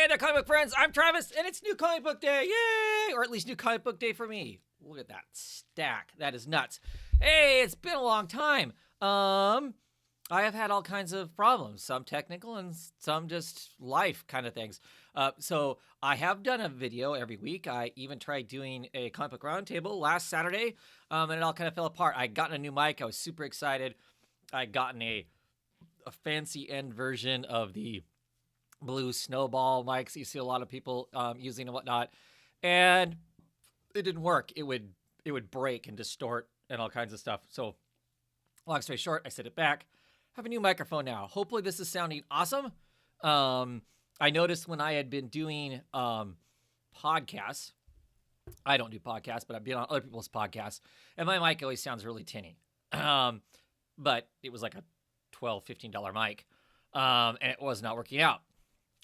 Hey there, comic book friends. I'm Travis, and it's New Comic Book Day. Yay! Or at least New Comic Book Day for me. Look at that stack. That is nuts. Hey, it's been a long time. I have had all kinds of problems, some technical and some just life kind of things. So I have done a video every week. I even tried doing a comic book roundtable last Saturday, and it all kind of fell apart. I got a new mic. I was super excited. I gotten a fancy end version of the blue snowball mics you see a lot of people using and whatnot, and it didn't work. It would break and distort and all kinds of stuff. So long story short, I set it back. Have a new microphone now. Hopefully this is sounding awesome. I noticed when I had been doing podcasts, I don't do podcasts, but I've been on other people's podcasts, and my mic always sounds really tinny. But it was like a $12, $15 mic, and it was not working out.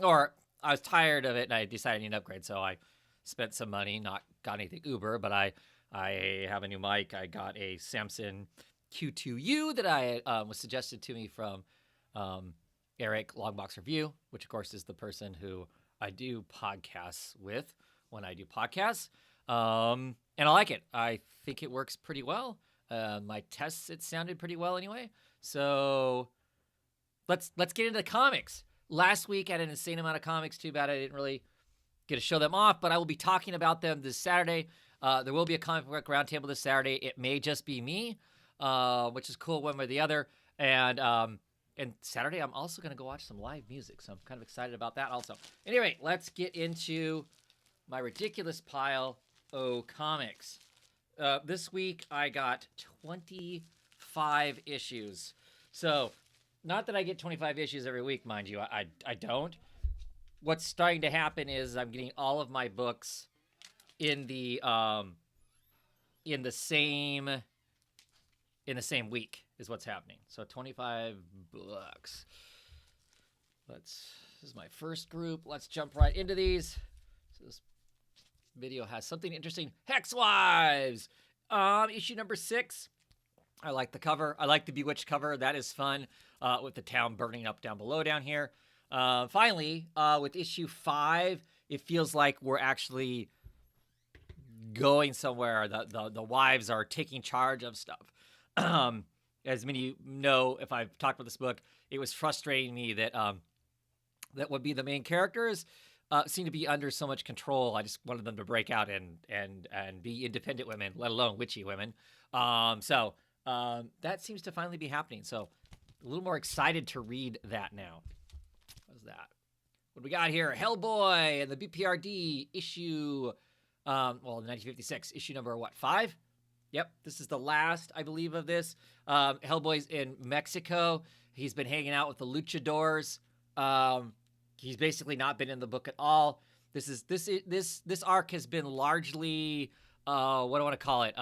Or I was tired of it, and I decided I need an upgrade, so I spent some money, not got anything uber, but I have a new mic. I got a Samson Q2U that I was suggested to me from Eric Longbox Review, which of course is the person who I do podcasts with when I do podcasts. And I like it. I think it works pretty well. My tests, it sounded pretty well anyway. So let's get into the comics. Last week I had an insane amount of comics. Too bad I didn't really get to show them off, but I will be talking about them this Saturday. There will be a comic book roundtable this Saturday. It may just be me, which is cool one way or the other. And Saturday I'm also going to go watch some live music, so I'm kind of excited about that also. Anyway, let's get into my ridiculous pile of comics. This week I got 25 issues. So not that I get 25 issues every week, mind you. I don't. What's starting to happen is I'm getting all of my books in the same week is what's happening. So 25 books. This is my first group. Let's jump right into these. So this video has something interesting. Hex Wives, issue number 6. I like the cover. I like the Bewitched cover. That is fun, with the town burning up down below down here. Finally, with issue 5, it feels like we're actually going somewhere. The wives are taking charge of stuff. As many of you know, if I've talked about this book, it was frustrating me that that would be the main characters seem to be under so much control. I just wanted them to break out and be independent women, let alone witchy women. So that seems to finally be happening. So a little more excited to read that now. What's that? What do we got here? Hellboy and the BPRD issue, 1956, issue number 5? Yep, this is the last, I believe, of this. Hellboy's in Mexico. He's been hanging out with the luchadors. He's basically not been in the book at all. This arc has been largely, what do I want to call it?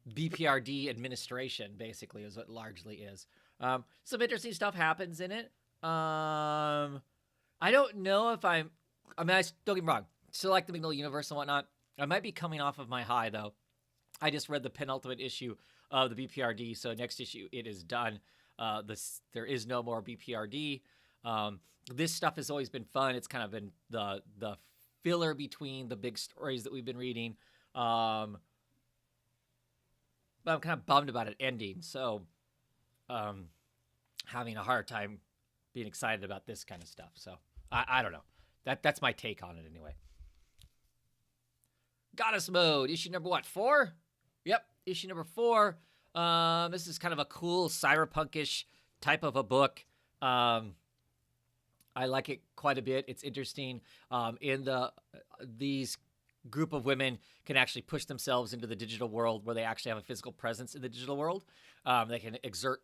BPRD administration, basically, is what it largely is. Some interesting stuff happens in it. I don't know if don't get me wrong, still like the Magnolia universe and whatnot. I might be coming off of my high, though. I just read the penultimate issue of the BPRD, so next issue, it is done. There is no more BPRD. This stuff has always been fun. It's kind of been the filler between the big stories that we've been reading. But I'm kind of bummed about it ending, so having a hard time being excited about this kind of stuff. So I don't know. That's my take on it anyway. Goddess Mode, issue number 4? Yep, issue number 4. This is kind of a cool cyberpunkish type of a book. I like it quite a bit. It's interesting. These group of women can actually push themselves into the digital world where they actually have a physical presence in the digital world. They can exert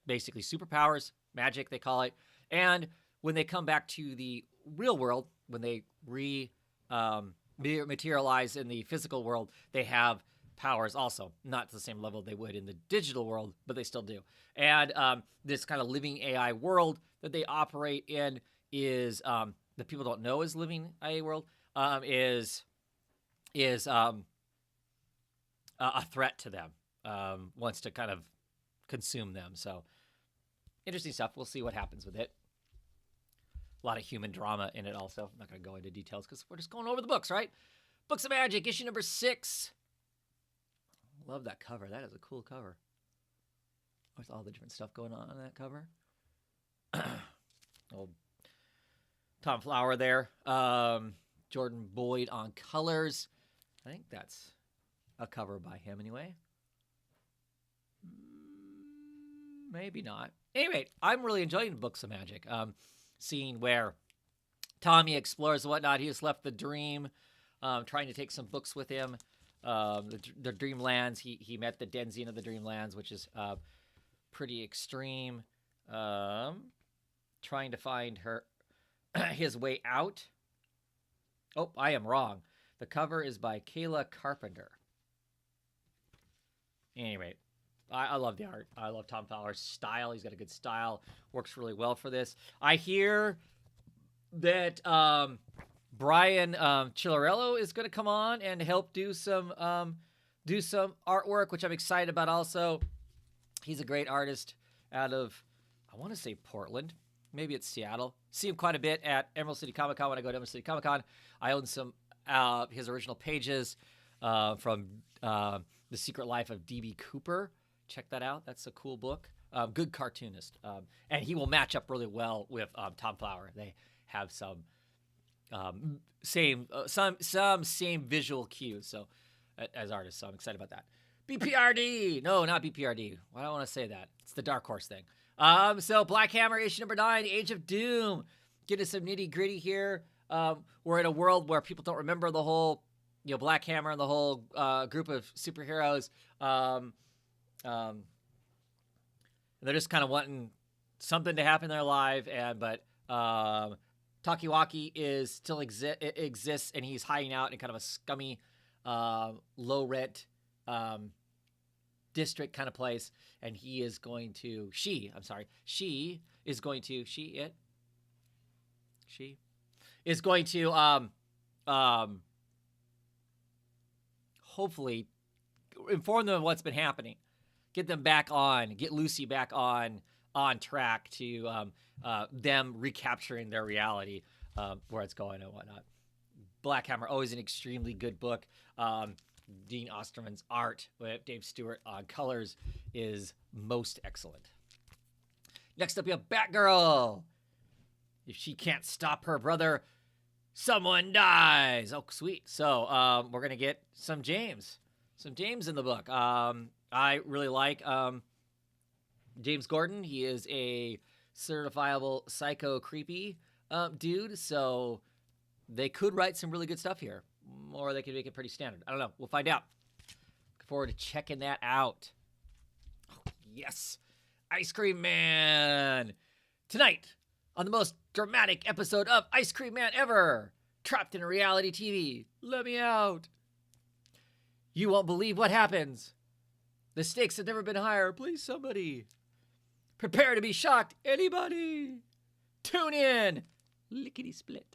basically superpowers, magic they call it. And when they come back to the real world, when they materialize in the physical world, they have powers also, not to the same level they would in the digital world, but they still do. And this kind of living AI world that they operate in is that people don't know is living AI world is a threat to them, wants to kind of consume them. So interesting stuff. We'll see what happens with it. lot of human drama in it also. I'm not going to go into details because we're just going over the books, right? Books of Magic, issue number 6. Love that cover. That is a cool cover. With all the different stuff going on that cover. Old Tom Flower there. Jordan Boyd on colors. I think that's a cover by him anyway. Maybe not. Anyway, I'm really enjoying Books of Magic. Seeing where Tommy explores and whatnot. He has left the dream, trying to take some books with him. The Dreamlands. He met the Denzian of the Dreamlands, which is pretty extreme. Trying to find his way out. Oh, I am wrong. The cover is by Kayla Carpenter. Anyway, I love the art. I love Tom Fowler's style. He's got a good style. Works really well for this. I hear that Brian Chillarello is going to come on and help do some artwork, which I'm excited about also. He's a great artist out of, I want to say Portland. Maybe it's Seattle. See him quite a bit at Emerald City Comic Con when I go to Emerald City Comic Con. I own some his original pages from The Secret Life of D.B. Cooper. Check that out. That's a cool book. Good cartoonist. And he will match up really well with Tom Flower. They have some same visual cues so as artists. So I'm excited about that. BPRD. No, not BPRD. Why do I want to say that? It's the Dark Horse thing. So Black Hammer, issue number 9, Age of Doom. Get us some nitty gritty here. We're in a world where people don't remember the whole, Black Hammer and the whole group of superheroes. They're just kind of wanting something to happen in their life, but Takiwaki is still exists, and he's hiding out in kind of a scummy, low rent district kind of place, and she is going to hopefully inform them of what's been happening, get Lucy back on track to them recapturing their reality, where it's going and whatnot. Black Hammer, always an extremely good book. Dean Osterman's art with Dave Stewart on colors is most excellent. Next up, you have Batgirl. If she can't stop her brother, someone dies. Oh, sweet. So we're going to get some James in the book. I really like James Gordon. He is a certifiable psycho creepy dude, so they could write some really good stuff here. Or they could make it pretty standard. I don't know. We'll find out. Look forward to checking that out. Oh, yes. Ice Cream Man. Tonight, on the most dramatic episode of Ice Cream Man ever. Trapped in a reality TV. Let me out. You won't believe what happens. The stakes have never been higher. Please, somebody. Prepare to be shocked. Anybody. Tune in. Lickety split.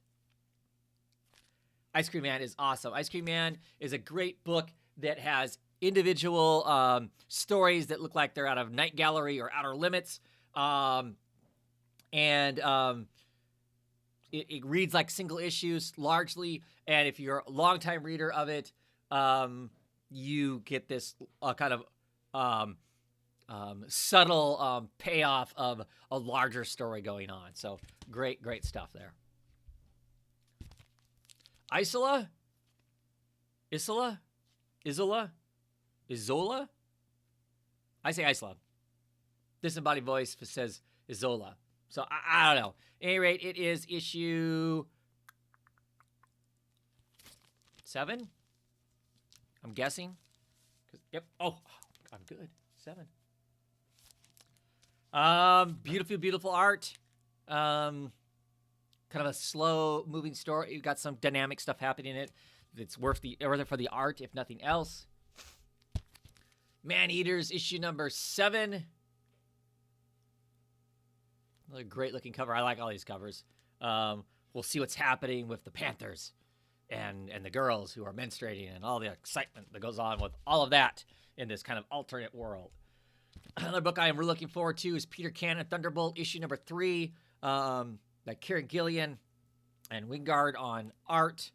Ice Cream Man is awesome. Ice Cream Man is a great book that has individual stories that look like they're out of Night Gallery or Outer Limits. It reads like single issues largely. And if you're a longtime reader of it, you get this kind of subtle payoff of a larger story going on. So great stuff there. Isola? Izola? I say Isola. Disembodied voice says Izola. So I don't know. At any rate, it is issue 7. I'm guessing. Yep. Oh, I'm good. 7. Beautiful art. Kind of a slow moving story. You've got some dynamic stuff happening in it. It's worth for the art, if nothing else. Man Eaters, issue number 7. Another great looking cover. I like all these covers. We'll see what's happening with the Panthers and the girls who are menstruating and all the excitement that goes on with all of that in this kind of alternate world. Another book I am really looking forward to is Peter Cannon Thunderbolt, issue number 3. like Kieran Gillian and Wingard on art.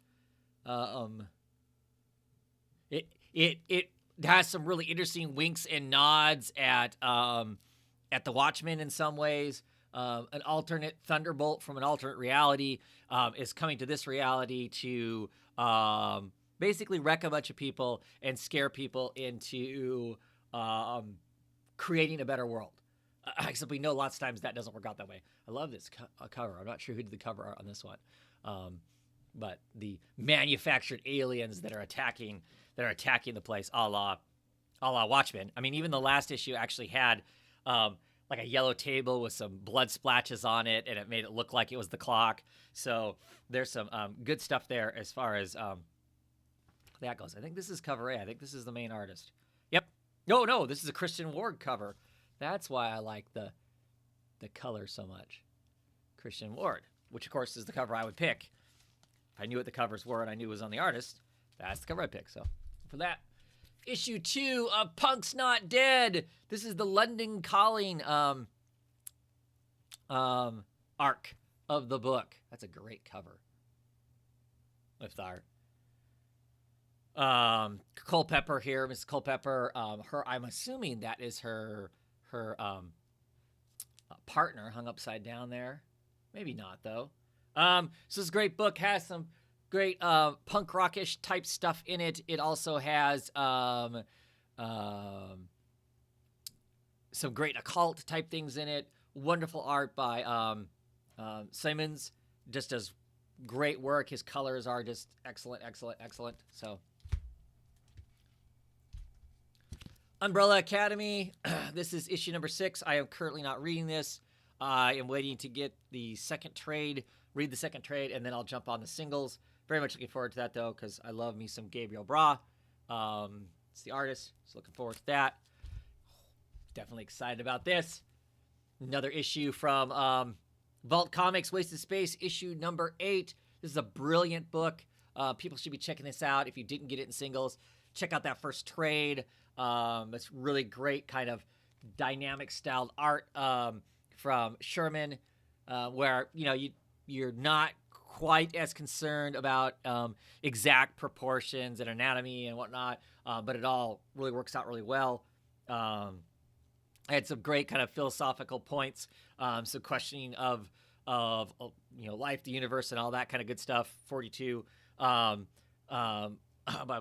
It has some really interesting winks and nods at the Watchmen in some ways. An alternate Thunderbolt from an alternate reality is coming to this reality to basically wreck a bunch of people and scare people into creating a better world. Except we know lots of times that doesn't work out that way. I love this cover. I'm not sure who did the cover art on this one, but the manufactured aliens that are attacking the place, a la Watchmen. I mean, even the last issue actually had like a yellow table with some blood splashes on it, and it made it look like it was the clock. So there's some good stuff there as far as that goes. I think this is cover A. I think this is the main artist. Yep. No, this is a Christian Ward cover. That's why I like the color so much. Christian Ward, which of course is the cover I would pick. If I knew what the covers were and I knew it was on the artist, that's the cover I'd pick. So for that, issue 2 of Punk's Not Dead. This is the London Calling arc of the book. That's a great cover. With our Culpepper here, Mrs. Culpepper. I'm assuming that is her partner hung upside down there. Maybe not though. So this is a great book. Has some great punk rockish type stuff in it. It also has some great occult type things in it. Wonderful art by Simons. Just does great work. His colors are just excellent. So Umbrella Academy. This is issue number 6. I am currently not reading this. I am waiting to get the second trade, read the second trade, and then I'll jump on the singles. Very much looking forward to that, though, because I love me some Gabriel Bra. It's the artist, so looking forward to that. Definitely excited about this. Another issue from Vault Comics, Wasted Space, issue number 8. This is a brilliant book. People should be checking this out. If you didn't get it in singles, check out that first trade. It's really great kind of dynamic styled art from Sherman, where you're not quite as concerned about exact proportions and anatomy and whatnot, but it all really works out really well. I had some great kind of philosophical points, some questioning of life, the universe, and all that kind of good stuff. 42 by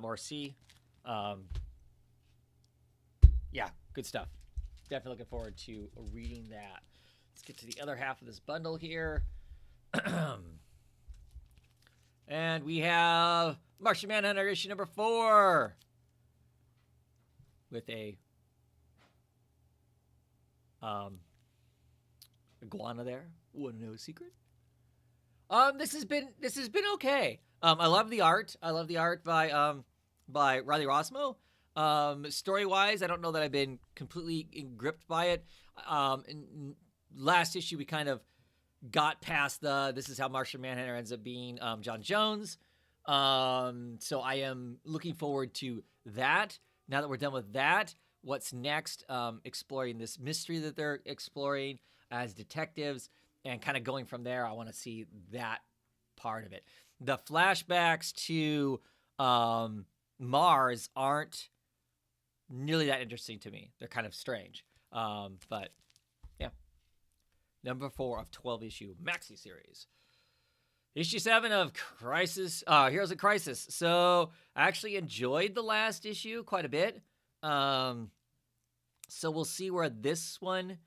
Morrissey. Yeah, good stuff. Definitely looking forward to reading that. Let's get to the other half of this bundle here. And we have Martian Manhunter issue number 4 with a iguana there. Want to know a secret? This has been okay. I love the art. I love the art by Riley Rossmo. Story wise, I don't know that I've been completely gripped by it. In last issue, we kind of got past this is how Martian Manhunter ends up being John Jones. So I am looking forward to that. Now that we're done with that, what's next? Exploring this mystery that they're exploring as detectives and kind of going from there. I want to see that part of it. The flashbacks to Mars aren't nearly that interesting to me. They're kind of strange. But yeah. Number 4 of 12 issue maxi series. Issue 7 of Crisis, Heroes in Crisis. So I actually enjoyed the last issue quite a bit. So we'll see where this one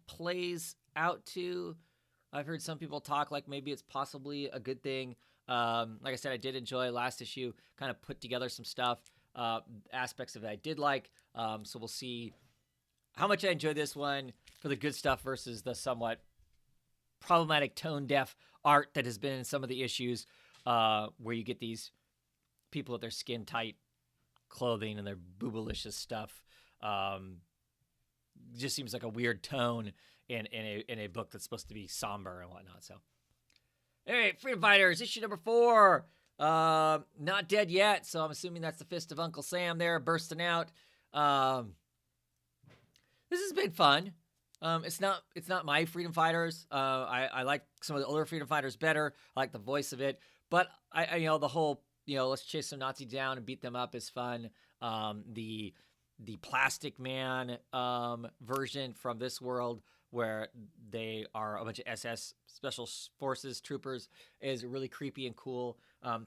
plays out to. I've heard some people talk like maybe it's possibly a good thing. Like I said, I did enjoy last issue, kind of put together some stuff, aspects of it I did like. So we'll see how much I enjoy this one for the good stuff versus the somewhat problematic tone-deaf art that has been in some of the issues where you get these people with their skin-tight clothing and their boobalicious stuff. Just seems like a weird tone in a book that's supposed to be somber and whatnot. So, all right, Freedom Fighters, issue number 4. Not dead yet, so I'm assuming that's the fist of Uncle Sam there bursting out. This has been fun. It's not my freedom fighters. I like some of the older freedom fighters better. I like the voice of it, but the whole let's chase some Nazis down and beat them up is fun. The Plastic Man version from this world where they are a bunch of SS Special Forces troopers is really creepy and cool.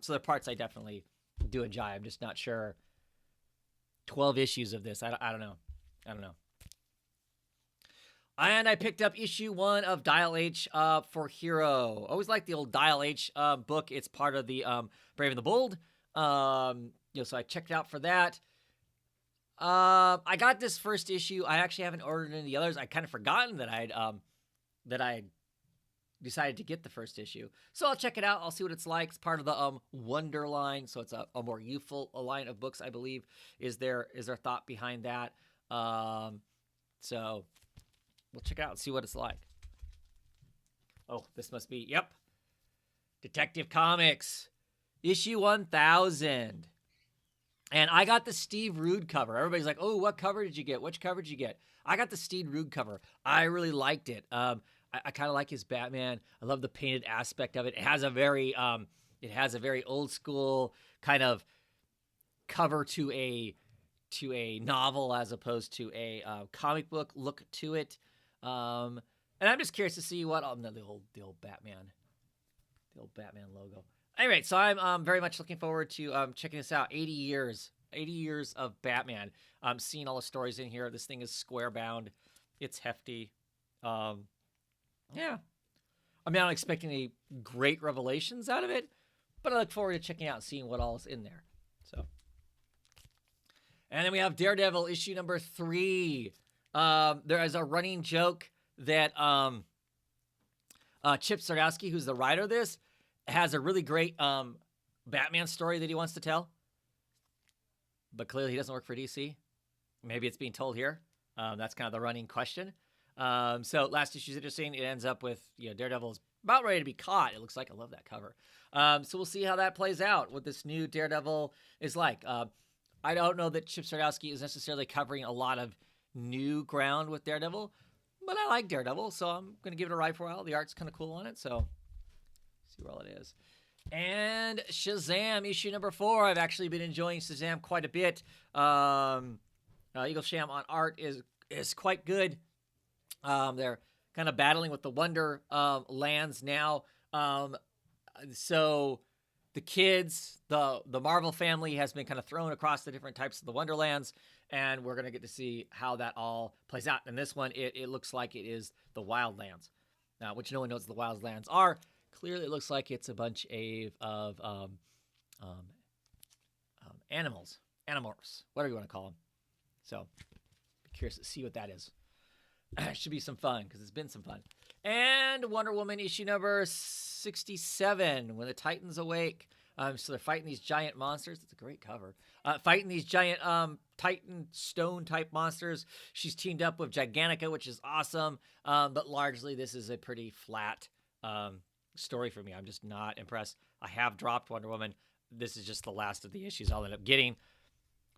So the parts I definitely do enjoy. I'm just not sure. 12 issues of this. I don't know. And I picked up issue 1 of Dial H for Hero. Always like the old Dial H book. It's part of the Brave and the Bold. So I checked it out for that. I got this first issue. I actually haven't ordered any of the others. I kind of forgotten that I decided to get the first issue. So I'll check it out. I'll see what it's like. It's part of the Wonder line, so it's a more youthful line of books, I believe. Is there thought behind that? So we'll check it out and see what it's like. Oh, this must be, yep. Detective Comics, issue 1000. And I got the Steve Rude cover. Everybody's like, oh, what cover did you get? Which cover did you get? I got the Steve Rude cover. I really liked it. I kind of like his Batman. I love the painted aspect of it. It has a very old school kind of cover to a novel as opposed to a comic book look to it. And I'm just curious to see what the old Batman logo. Anyway, so I'm very much looking forward to checking this out. 80 years of Batman. I'm seeing all the stories in here. This thing is square bound. It's hefty. Yeah. I'm not expecting any great revelations out of it, but I look forward to checking out and seeing what all is in there. So, and then we have Daredevil issue number 3. There is a running joke that Chip Zdarsky, who's the writer of this, has a really great Batman story that he wants to tell, but clearly he doesn't work for DC. Maybe it's being told here. That's kind of the running question. So last issue is interesting. It ends up with Daredevil is about ready to be caught. It looks like. I love that cover. So we'll see how that plays out. What this new Daredevil is like. I don't know that Chip Zdarsky is necessarily covering a lot of new ground with Daredevil, but I like Daredevil, so I'm going to give it a ride for a while. The art's kind of cool on it, so see where all it is. And Shazam issue number 4. I've actually been enjoying Shazam quite a bit. Eagle Sham on art is quite good. They're kind of battling with the Wonder lands now. So the kids, the Marvel family has been kind of thrown across the different types of the Wonderlands, and we're going to get to see how that all plays out. In this one, it looks like it is the Wildlands, which no one knows what the Wildlands are. Clearly, it looks like it's a bunch of animals, animorphs, whatever you want to call them. So, be curious to see what that is. It should be some fun, because it's been some fun. And Wonder Woman issue number 67, When the Titans Awake. So they're fighting these giant monsters. It's a great cover. Fighting these giant Titan stone type monsters. She's teamed up with Gigantica, which is awesome. But largely, this is a pretty flat story for me. I'm just not impressed. I have dropped Wonder Woman. This is just the last of the issues I'll end up getting.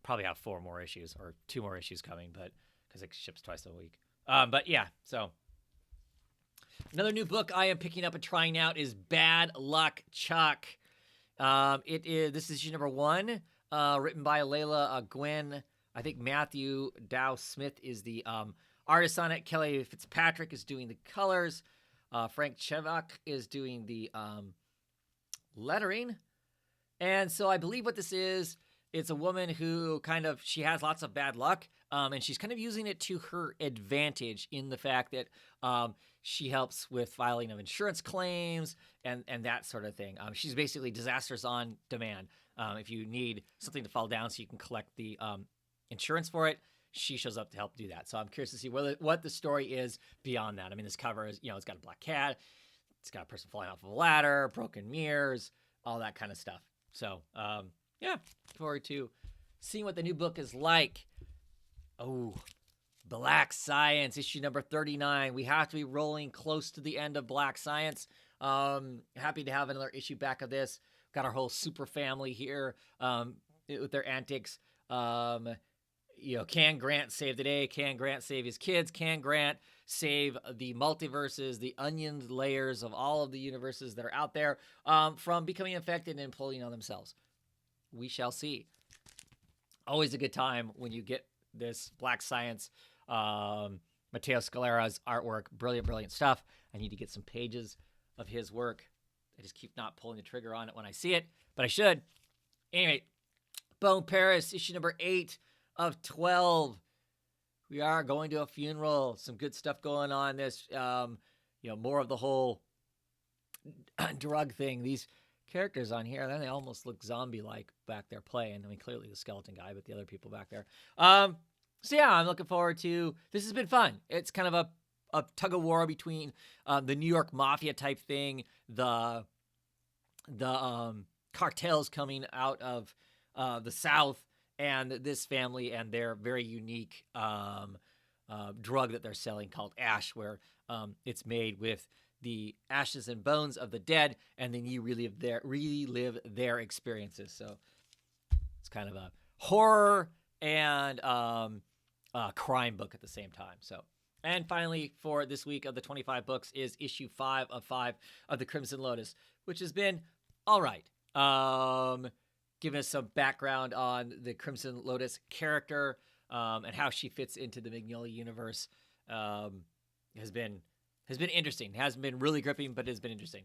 Probably have 4 more issues or 2 more issues coming, but because it ships twice a week. But yeah, so another new book I am picking up and trying out is Bad Luck Chuck. This is issue number 1, written by Layla Gwynn. I think Matthew Dow Smith is the artist on it. Kelly Fitzpatrick is doing the colors. Frank Chevak is doing the lettering. And so I believe what this is, it's a woman who she has lots of bad luck, and she's kind of using it to her advantage in the fact that she helps with filing of insurance claims and that sort of thing. She's basically disasters on demand. If you need something to fall down so you can collect the insurance for it, she shows up to help do that. So I'm curious to see what the story is beyond that. I mean, this cover is, it's got a black cat, it's got a person falling off of a ladder, broken mirrors, all that kind of stuff. So, yeah, look forward to seeing what the new book is like. Oh, Black Science, issue number 39. We have to be rolling close to the end of Black Science. Happy to have another issue back of this. Got our whole super family here with their antics. Can Grant save the day? Can Grant save his kids? Can Grant save the multiverses, the onion layers of all of the universes that are out there from becoming infected and imploding on themselves? We shall see. Always a good time when you get this Black Science, Matteo Scalera's artwork. Brilliant, brilliant stuff. I need to get some pages of his work. I just keep not pulling the trigger on it when I see it, but I should. Anyway, Bone Paris, issue number 8 of 12. We are going to a funeral. Some good stuff going on. This, more of the whole drug thing. These characters on here, then they almost look zombie-like back there playing. I mean, clearly the skeleton guy, but the other people back there. So yeah, I'm looking forward to. This has been fun. It's kind of a tug of war between the New York Mafia type thing, the cartels coming out of the South, and this family and their very unique drug that they're selling called Ash, where it's made with the ashes and bones of the dead, and then you relive their experiences. So it's kind of a horror and crime book at the same time. So, and finally, for this week of the 25 books is issue 5 of 5 of the Crimson Lotus, which has been all right. Giving us some background on the Crimson Lotus character and how she fits into the Mignola universe has been interesting. It hasn't been really gripping, but it's been interesting.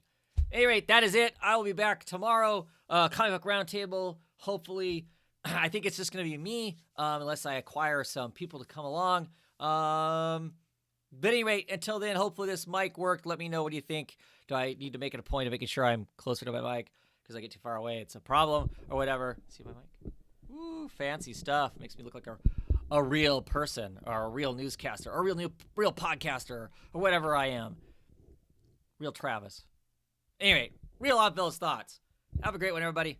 At any rate, that is it. I will be back tomorrow. Comic Book Roundtable. Hopefully, I think it's just going to be me unless I acquire some people to come along. But anyway, until then, hopefully this mic worked. Let me know what you think. Do I need to make it a point of making sure I'm closer to my mic? Because I get too far away, it's a problem, or whatever. See my mic? Ooh, fancy stuff. Makes me look like a real person, or a real newscaster, or a real podcaster, or whatever I am. Real Travis. Anyway, Real Oddfellas Thoughts. Have a great one, everybody.